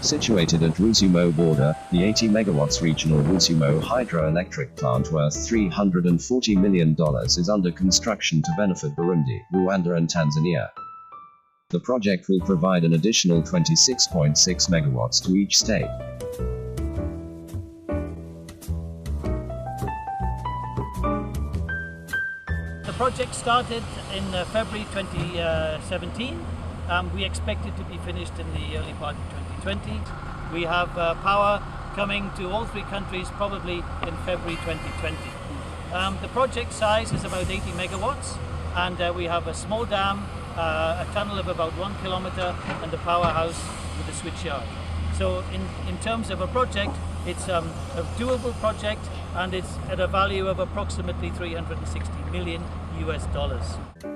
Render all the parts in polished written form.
Situated at Rusumo border, the 80 megawatts regional Rusumo hydroelectric plant worth $340 million is under construction to benefit Burundi, Rwanda and Tanzania. The project will provide an additional 26.6 megawatts to each state. The project started in February 2017. We expect it to be finished in the early part of 2020. We have power coming to all three countries probably in February 2020. The project size is about 80 megawatts, and we have a small dam, a tunnel of about 1 kilometer, and a powerhouse with a switchyard. So in terms of a project, it's a doable project, and it's at a value of approximately $360 million US.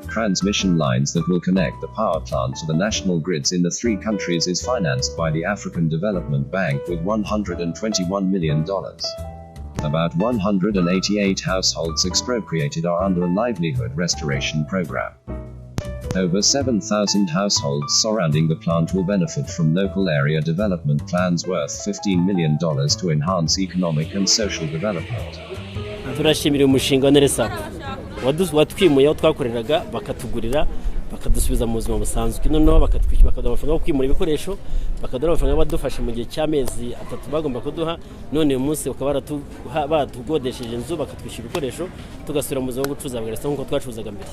Transmission lines that will connect the power plant to the national grids in the three countries is financed by the African Development Bank with $121 million. About 188 households expropriated are under a livelihood restoration program. Over 7,000 households surrounding the plant will benefit from local area development plans worth $15 million to enhance economic and social development. Turashimira umushinga neresa watwimuye aho twakoreraga bakatugurira bakadusubiza mu buzima busanzwe noneho bakatwishyura bakaduha amafaranga yo kwimura ibikoresho bakaduha amafaranga badufasha mu gihe cy'amezi 3 bagomba kuduha none uyu munsi bakaba batugodesheje inzu bakatwishyura ibikoresho tugasubira mu buzima bwo gucuruza bweresa nk'uko twacuruzaga mbere.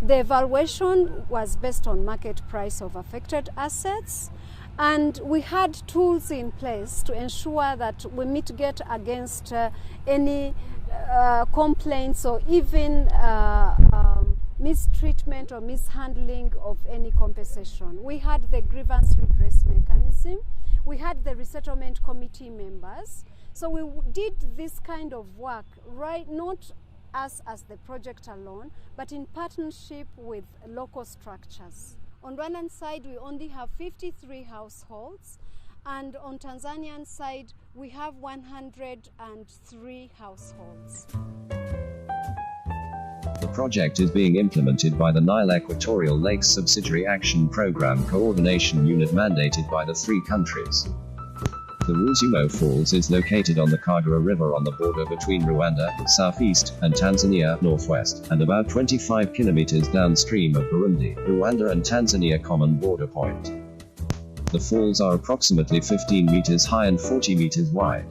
The evaluation was based on market price of affected assets, and we had tools in place to ensure that we mitigate against any complaints or even mistreatment or mishandling of any compensation. We had the grievance redress mechanism, we had the resettlement committee members, so we did this kind of work, right, not us as the project alone, but in partnership with local structures. On Rwandan side, we only have 53 households, and on Tanzanian side, we have 103 households. The project is being implemented by the Nile Equatorial Lakes Subsidiary Action Program Coordination Unit mandated by the three countries. The Rusumo Falls is located on the Kagera River on the border between Rwanda, southeast, and Tanzania, northwest, and about 25 kilometers downstream of Burundi, Rwanda and Tanzania common border point. The falls are approximately 15 meters high and 40 meters wide.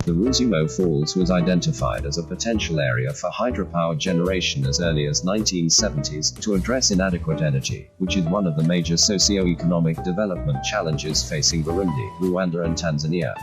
The Rusumo Falls was identified as a potential area for hydropower generation as early as 1970s to address inadequate energy, which is one of the major socio-economic development challenges facing Burundi, Rwanda and Tanzania.